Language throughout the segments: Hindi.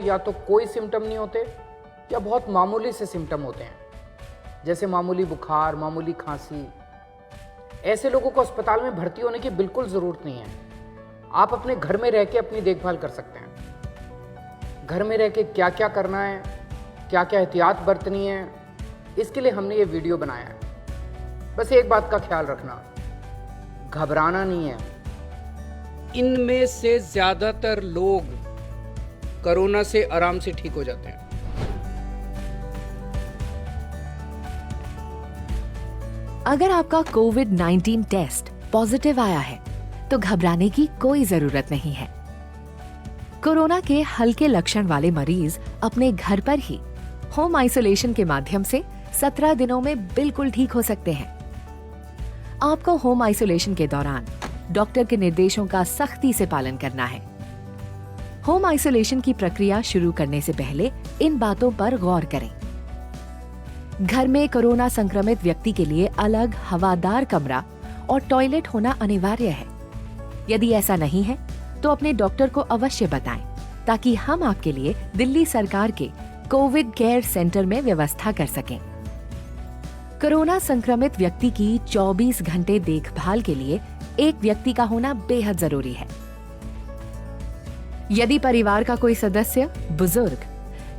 या तो कोई सिम्टम नहीं होते या बहुत मामूली से सिम्टम होते हैं, जैसे मामूली बुखार, मामूली खांसी। ऐसे लोगों को अस्पताल में भर्ती होने की बिल्कुल ज़रूरत नहीं है। आप अपने घर में रह के अपनी देखभाल कर सकते हैं। घर में रह के क्या क्या करना है, क्या क्या एहतियात बरतनी है, इसके लिए हमने ये वीडियो बनाया है। बस एक बात का ख्याल रखना, घबराना नहीं है। इनमें से ज़्यादातर लोग कोरोना से आराम से ठीक हो जाते हैं। अगर आपका कोविड-19 टेस्ट पॉजिटिव आया है तो घबराने की कोई जरूरत नहीं है। कोरोना के हल्के लक्षण वाले मरीज अपने घर पर ही होम आइसोलेशन के माध्यम से 17 दिनों में बिल्कुल ठीक हो सकते हैं। आपको होम आइसोलेशन के दौरान डॉक्टर के निर्देशों का सख्ती से पालन करना है। होम आइसोलेशन की प्रक्रिया शुरू करने से पहले इन बातों पर गौर करें। घर में कोरोना संक्रमित व्यक्ति के लिए अलग हवादार कमरा और टॉयलेट होना अनिवार्य है। यदि ऐसा नहीं है तो अपने डॉक्टर को अवश्य बताएं ताकि हम आपके लिए दिल्ली सरकार के कोविड केयर सेंटर में व्यवस्था कर सकें। कोरोना संक्रमित व्यक्ति की 24 घंटे देखभाल के लिए एक व्यक्ति का होना बेहद जरूरी है। यदि परिवार का कोई सदस्य बुजुर्ग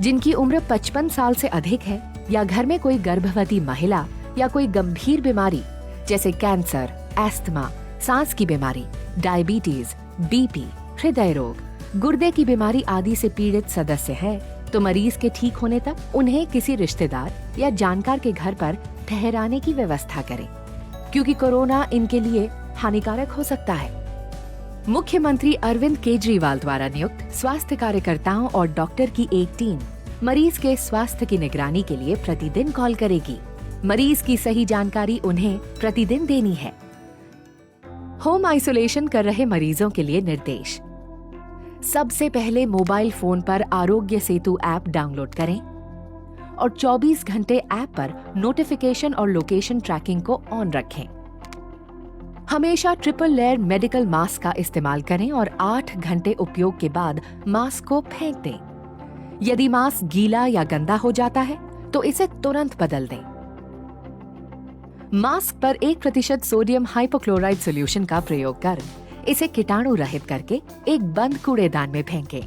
जिनकी उम्र 55 साल से अधिक है या घर में कोई गर्भवती महिला या कोई गंभीर बीमारी जैसे कैंसर, एस्थमा, सांस की बीमारी, डायबिटीज, बीपी, हृदय रोग, गुर्दे की बीमारी आदि से पीड़ित सदस्य है तो मरीज के ठीक होने तक उन्हें किसी रिश्तेदार या जानकार के घर पर ठहराने की व्यवस्था करें, क्योंकि कोरोना इनके लिए हानिकारक हो सकता है। मुख्यमंत्री अरविंद केजरीवाल द्वारा नियुक्त स्वास्थ्य कार्यकर्ताओं और डॉक्टर की एक टीम मरीज के स्वास्थ्य की निगरानी के लिए प्रतिदिन कॉल करेगी। मरीज की सही जानकारी उन्हें प्रतिदिन देनी है। होम आइसोलेशन कर रहे मरीजों के लिए निर्देश। सबसे पहले मोबाइल फोन पर आरोग्य सेतु ऐप डाउनलोड करें और 24 घंटे ऐप पर नोटिफिकेशन और लोकेशन ट्रैकिंग को ऑन रखें। हमेशा ट्रिपल लेयर मेडिकल मास्क का इस्तेमाल करें और 8 घंटे उपयोग के बाद मास्क को फेंक दें। यदि मास्क गीला या गंदा हो जाता है तो इसे तुरंत बदल दें। मास्क पर 1% सोडियम हाइपोक्लोराइड सॉल्यूशन का प्रयोग कर इसे कीटाणु रहित करके एक बंद कूड़ेदान में फेंकें।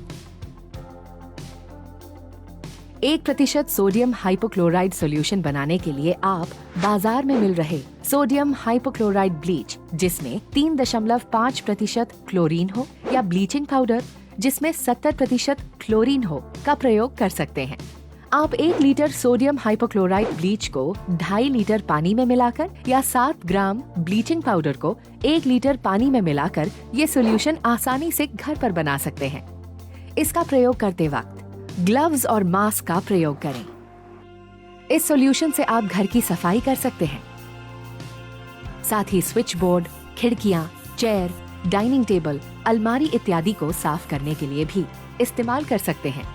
1% सोडियम हाइपोक्लोराइड सॉल्यूशन बनाने के लिए आप बाजार में मिल रहे सोडियम हाइपोक्लोराइड ब्लीच जिसमें 3.5% क्लोरीन हो या ब्लीचिंग पाउडर जिसमें 70% क्लोरीन हो का प्रयोग कर सकते हैं। आप 1 लीटर सोडियम हाइपोक्लोराइड ब्लीच को 2.5 लीटर पानी में मिलाकर या 7 ग्राम ब्लीचिंग पाउडर को 1 लीटर पानी में मिलाकर ये सॉल्यूशन आसानी से घर पर बना सकते हैं। इसका प्रयोग करते वक्त ग्लव्स और मास्क का प्रयोग करें। इस सॉल्यूशन से आप घर की सफाई कर सकते हैं। साथ ही स्विच बोर्ड, खिड़कियां, चेयर, डाइनिंग टेबल, अलमारी इत्यादि को साफ करने के लिए भी इस्तेमाल कर सकते हैं।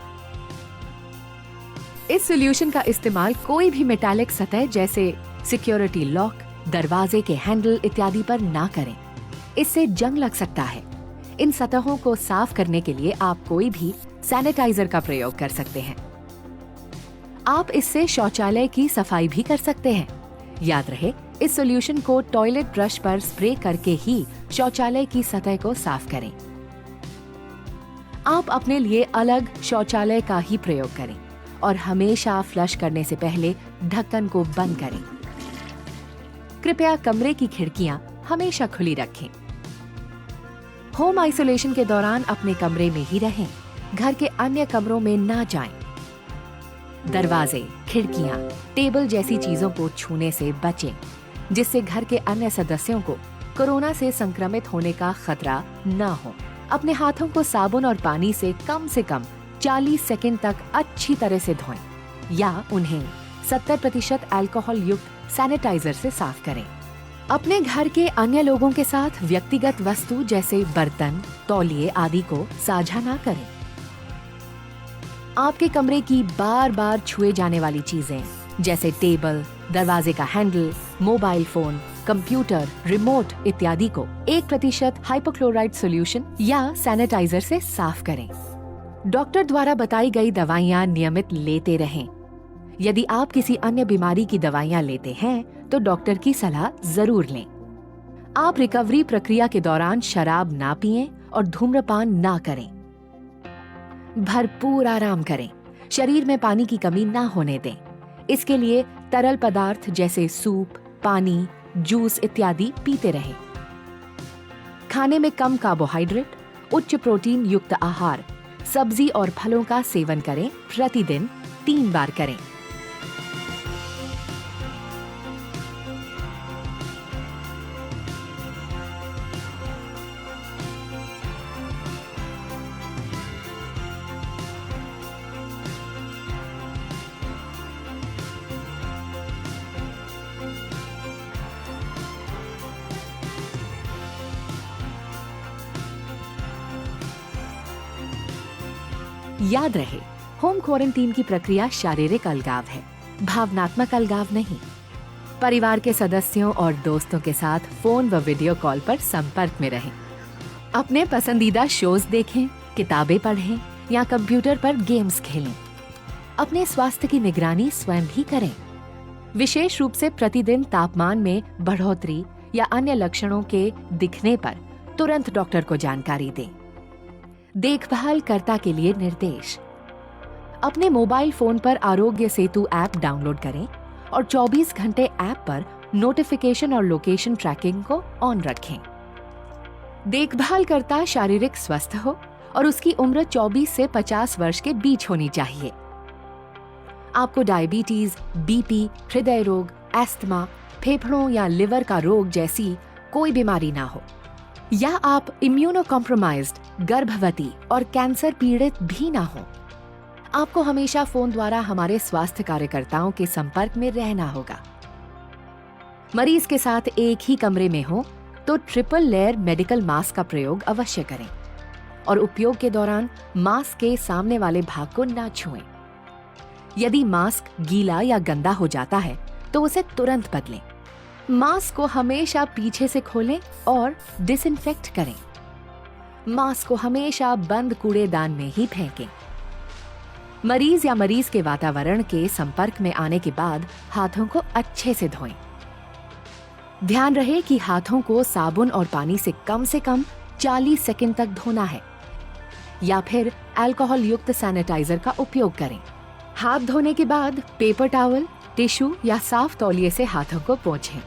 इस सॉल्यूशन का इस्तेमाल कोई भी मेटालिक सतह जैसे सिक्योरिटी लॉक, दरवाजे के हैंडल इत्यादि पर ना करें। इससे जंग लग सकता है। इन सतहों को साफ करने के लिए आप कोई भी सैनिटाइजर का प्रयोग कर सकते हैं। आप इससे शौचालय की सफाई भी कर सकते हैं। याद रहे, इस सॉल्यूशन को टॉयलेट ब्रश पर स्प्रे करके ही शौचालय की सतह को साफ करें। आप अपने लिए अलग शौचालय का ही प्रयोग करें और हमेशा फ्लश करने से पहले ढक्कन को बंद करें। कृपया कमरे की खिड़कियां हमेशा खुली रखें। होम आइसोलेशन के दौरान अपने कमरे में ही रहें, घर के अन्य कमरों में ना जाएं। दरवाजे, खिड़कियां, टेबल जैसी चीजों को छूने से बचें, जिससे घर के अन्य सदस्यों को कोरोना से संक्रमित होने का खतरा न हो। अपने हाथों को साबुन और पानी से कम 40 सेकंड तक अच्छी तरह से धोएं या उन्हें 70% अल्कोहल युक्त सैनिटाइजर से साफ करें। अपने घर के अन्य लोगों के साथ व्यक्तिगत वस्तु जैसे बर्तन, तौलिए आदि को साझा ना करें। आपके कमरे की बार बार छुए जाने वाली चीजें जैसे टेबल, दरवाजे का handle, mobile phone, computer, remote इत्यादि को 1% हाइपोक्लोराइड सॉल्यूशन या सैनिटाइजर से साफ करें। डॉक्टर द्वारा बताई गई दवाइयां नियमित लेते रहें। यदि आप किसी अन्य बीमारी की दवाइयां लेते हैं तो डॉक्टर की सलाह जरूर लें। आप रिकवरी प्रक्रिया के दौरान शराब ना पिएं और धूम्रपान ना करें। भरपूर आराम करें। शरीर में पानी की कमी ना होने दें। इसके लिए तरल पदार्थ जैसे सूप, पानी, जूस इत्यादि पीते रहें। खाने में कम कार्बोहाइड्रेट, उच्च प्रोटीन युक्त आहार, सब्जी और फलों का सेवन करें। प्रतिदिन 3 बार करें। याद रहे, होम क्वारंटीन की प्रक्रिया शारीरिक अलगाव है, भावनात्मक अलगाव नहीं। परिवार के सदस्यों और दोस्तों के साथ फोन व वीडियो कॉल पर संपर्क में रहें। अपने पसंदीदा शोज देखें, किताबें पढ़ें या कंप्यूटर पर गेम्स खेलें। अपने स्वास्थ्य की निगरानी स्वयं भी करें। विशेष रूप से प्रतिदिन तापमान में बढ़ोतरी या अन्य लक्षणों के दिखने पर तुरंत डॉक्टर को जानकारी दें। देखभाल कर्ता के लिए निर्देश। अपने मोबाइल फोन पर आरोग्य सेतु ऐप डाउनलोड करें और 24 घंटे ऐप पर नोटिफिकेशन और लोकेशन ट्रैकिंग को ऑन रखें। देखभाल कर्ता शारीरिक स्वस्थ हो और उसकी उम्र 24 से 50 वर्ष के बीच होनी चाहिए। आपको डायबिटीज, बीपी, हृदय रोग, एस्थमा, फेफड़ों या लिवर का रोग जैसी कोई बीमारी ना हो, या आप इम्यूनो कॉम्प्रोमाइज्ड, गर्भवती और कैंसर पीड़ित भी ना हो। आपको हमेशा फोन द्वारा हमारे स्वास्थ्य कार्यकर्ताओं के संपर्क में रहना होगा। मरीज के साथ एक ही कमरे में हो तो ट्रिपल लेयर मेडिकल मास्क का प्रयोग अवश्य करें और उपयोग के दौरान मास्क के सामने वाले भाग को ना छुएं। यदि मास्क गीला या गंदा हो जाता है तो उसे तुरंत बदलें। मास्क को हमेशा पीछे से खोलें और डिसइंफेक्ट करें। मास्क को हमेशा बंद कूड़ेदान में ही फेंकें। मरीज या मरीज के वातावरण के संपर्क में आने के बाद हाथों को अच्छे से धोएं। ध्यान रहे कि हाथों को साबुन और पानी से कम 40 सेकंड तक धोना है या फिर अल्कोहल युक्त सैनिटाइजर का उपयोग करें। हाथ धोने के बाद पेपर टॉवल, टिश्यू या साफ तौलिए से हाथों को पोंछें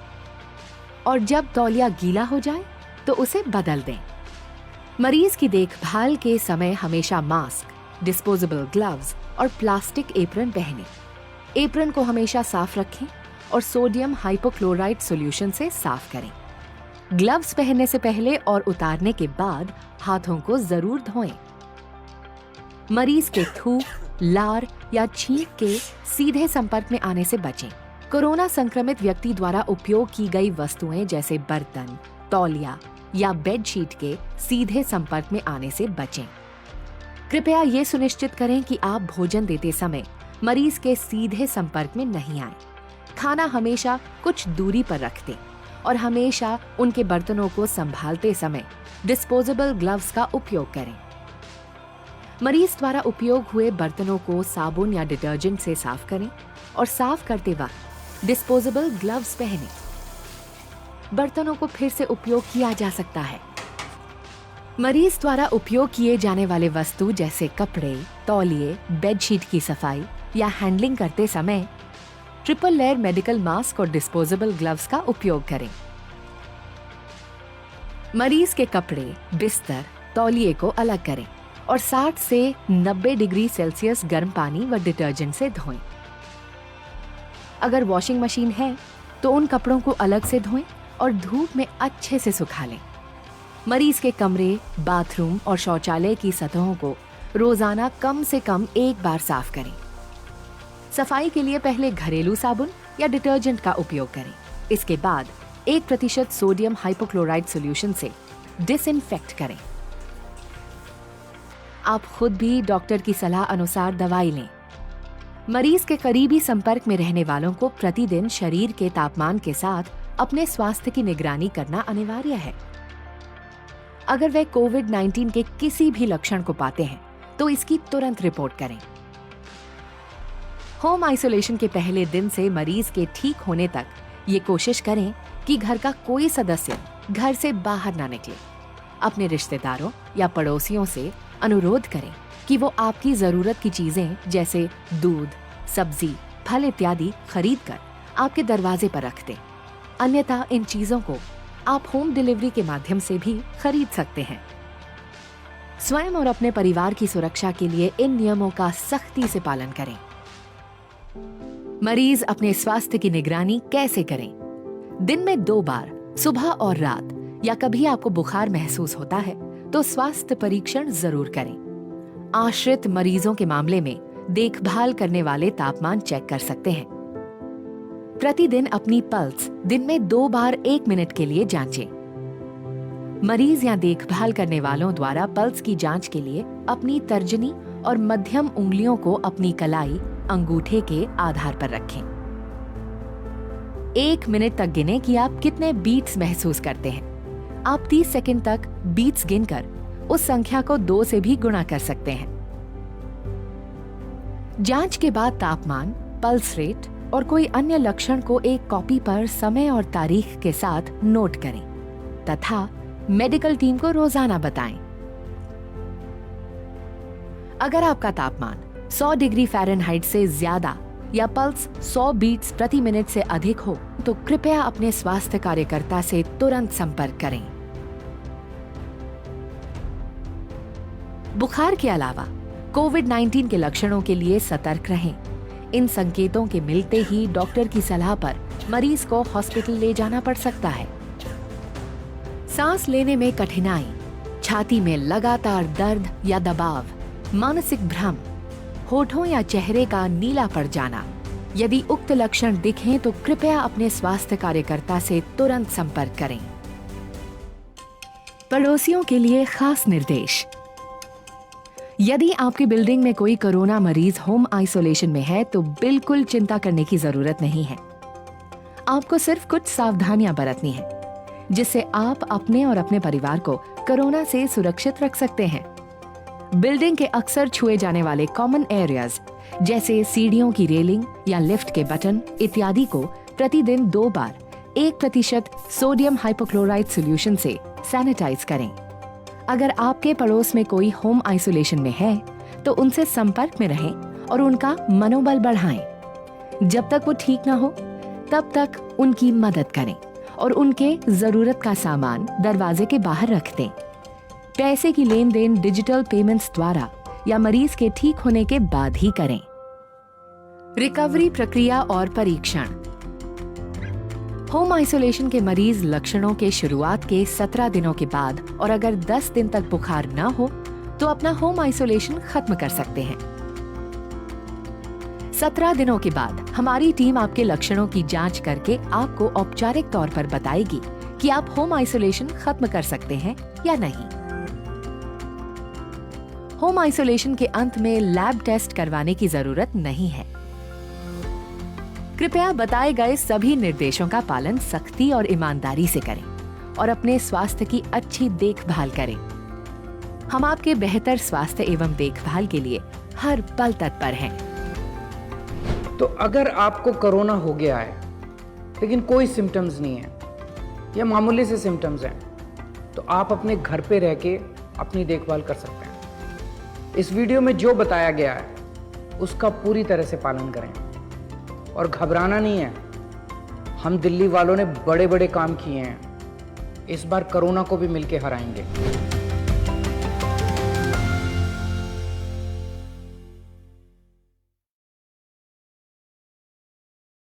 और जब तौलिया गीला हो जाए तो उसे बदल दें। मरीज की देखभाल के समय हमेशा मास्क, डिस्पोजेबल ग्लव्स और प्लास्टिक एप्रन पहनें। एप्रन को हमेशा साफ रखें और सोडियम हाइपोक्लोराइड सॉल्यूशन से साफ करें। ग्लव्स पहनने से पहले और उतारने के बाद हाथों को जरूर धोएं। मरीज के थूक, लार या छींक के सीधे संपर्क में आने से बचें। कोरोना संक्रमित व्यक्ति द्वारा उपयोग की गई वस्तुएं जैसे बर्तन, तौलिया या बेडशीट के सीधे संपर्क में आने से बचें। कृपया ये सुनिश्चित करें कि आप भोजन देते समय मरीज के सीधे संपर्क में नहीं आए। खाना हमेशा कुछ दूरी पर रख दें और हमेशा उनके बर्तनों को संभालते समय डिस्पोजेबल ग्लव्स का उपयोग करें। मरीज द्वारा उपयोग हुए बर्तनों को साबुन या डिटर्जेंट से साफ करें और साफ करते वक्त डिस्पोजेबल ग्लव्स पहनें। बर्तनों को फिर से उपयोग किया जा सकता है। मरीज द्वारा उपयोग किए जाने वाले वस्तु जैसे कपड़े, तौलिए, बेडशीट की सफाई या हैंडलिंग करते समय ट्रिपल लेयर मेडिकल मास्क और डिस्पोजेबल ग्लव्स का उपयोग करें। मरीज के कपड़े, बिस्तर, तौलिए को अलग करें और 60 से 90 डिग्री सेल्सियस गर्म पानी व डिटर्जेंट से धोएं। अगर वॉशिंग मशीन है तो उन कपड़ों को अलग से धोएं और धूप में अच्छे से सुखा लें। मरीज के कमरे, बाथरूम और शौचालय की सतहों को रोजाना कम से कम 1 बार साफ करें। सफाई के लिए पहले घरेलू साबुन या डिटर्जेंट का उपयोग करें। इसके बाद 1% सोडियम हाइपोक्लोराइड सॉल्यूशन से डिसइंफेक्ट करें। आप खुद भी डॉक्टर की सलाह अनुसार दवाई लें। मरीज के करीबी संपर्क में रहने वालों को प्रतिदिन शरीर के तापमान के साथ अपने स्वास्थ्य की निगरानी करना अनिवार्य है। अगर वे कोविड-19 के किसी भी लक्षण को पाते हैं तो इसकी तुरंत रिपोर्ट करें। होम आइसोलेशन के पहले दिन से मरीज के ठीक होने तक ये कोशिश करें कि घर का कोई सदस्य घर से बाहर ना निकले। अपने रिश्तेदारों या पड़ोसियों से अनुरोध करें कि वो आपकी जरूरत की चीजें जैसे दूध, सब्जी, फल इत्यादि खरीद कर आपके दरवाजे पर रख दें। अन्यथा इन चीजों को आप होम डिलीवरी के माध्यम से भी खरीद सकते हैं। स्वयं और अपने परिवार की सुरक्षा के लिए इन नियमों का सख्ती से पालन करें। मरीज अपने स्वास्थ्य की निगरानी कैसे करें? दिन में 2 बार, सुबह और रात, या कभी आपको बुखार महसूस होता है तो स्वास्थ्य परीक्षण जरूर करें। आश्रित मरीजों के मामले में देखभाल करने वाले तापमान चेक कर सकते हैं। प्रतिदिन अपनी पल्स दिन में 2 बार 1 मिनट के लिए जांचें। मरीज या देखभाल करने वालों द्वारा पल्स की जांच के लिए अपनी तर्जनी और मध्यम उंगलियों को अपनी कलाई, अंगूठे के आधार पर रखें। 1 मिनट तक गिने कि आप कितने बीट्स महसूस करते हैं। आप 30 सेकंड तक बीट्स गिनकर उस संख्या को 2 से भी गुणा कर सकते हैं। जांच के बाद तापमान, पल्स रेट और कोई अन्य लक्षण को एक कॉपी पर समय और तारीख के साथ नोट करें तथा मेडिकल टीम को रोजाना बताएं। अगर आपका तापमान 100 डिग्री फ़ारेनहाइट से ज्यादा या पल्स 100 बीट्स प्रति मिनट से अधिक हो तो कृपया अपने स्वास्थ्य कार्यकर्ता से तुरंत संपर्क करें। बुखार के अलावा कोविड-19 के लक्षणों के लिए सतर्क रहें। इन संकेतों के मिलते ही डॉक्टर की सलाह पर मरीज को हॉस्पिटल ले जाना पड़ सकता है। सांस लेने में कठिनाई, छाती में लगातार दर्द या दबाव, मानसिक भ्रम, होठों या चेहरे का नीला पड़ जाना, यदि उक्त लक्षण दिखें तो कृपया अपने स्वास्थ्य कार्यकर्ता से तुरंत संपर्क करें। पड़ोसियों के लिए खास निर्देश। यदि आपकी बिल्डिंग में कोई कोरोना मरीज होम आइसोलेशन में है तो बिल्कुल चिंता करने की जरूरत नहीं है। आपको सिर्फ कुछ सावधानियां बरतनी है जिससे आप अपने और अपने परिवार को कोरोना से सुरक्षित रख सकते हैं। बिल्डिंग के अक्सर छुए जाने वाले कॉमन एरियाज जैसे सीढ़ियों की रेलिंग या लिफ्ट के बटन इत्यादि को प्रतिदिन 2 बार 1% सोडियम हाइपोक्लोराइड सॉल्यूशन से सैनिटाइज करें। अगर आपके पड़ोस में कोई होम आइसोलेशन में है तो उनसे संपर्क में रहें और उनका मनोबल बढ़ाएं। जब तक वो ठीक ना हो तब तक उनकी मदद करें और उनके जरूरत का सामान दरवाजे के बाहर रख दें। पैसे की लेन देन डिजिटल पेमेंट्स द्वारा या मरीज के ठीक होने के बाद ही करें। रिकवरी प्रक्रिया और परीक्षण। होम आइसोलेशन के मरीज लक्षणों के शुरुआत के 17 दिनों के बाद और अगर 10 दिन तक बुखार न हो तो अपना होम आइसोलेशन खत्म कर सकते हैं। 17 दिनों के बाद हमारी टीम आपके लक्षणों की जांच करके आपको औपचारिक तौर पर बताएगी कि आप होम आइसोलेशन खत्म कर सकते हैं या नहीं। होम आइसोलेशन के अंत में लैब टेस्ट करवाने की जरूरत नहीं है। कृपया बताए गए सभी निर्देशों का पालन सख्ती और ईमानदारी से करें और अपने स्वास्थ्य की अच्छी देखभाल करें। हम आपके बेहतर स्वास्थ्य एवं देखभाल के लिए हर पल तत्पर हैं। तो अगर आपको कोरोना हो गया है लेकिन कोई सिम्टम्स नहीं है या मामूली से सिम्टम्स हैं तो आप अपने घर पे रह के अपनी देखभाल कर सकते हैं। इस वीडियो में जो बताया गया है उसका पूरी तरह से पालन करें और घबराना नहीं है। हम दिल्ली वालों ने बड़े बड़े काम किए हैं, इस बार कोरोना को भी मिलके हराएंगे।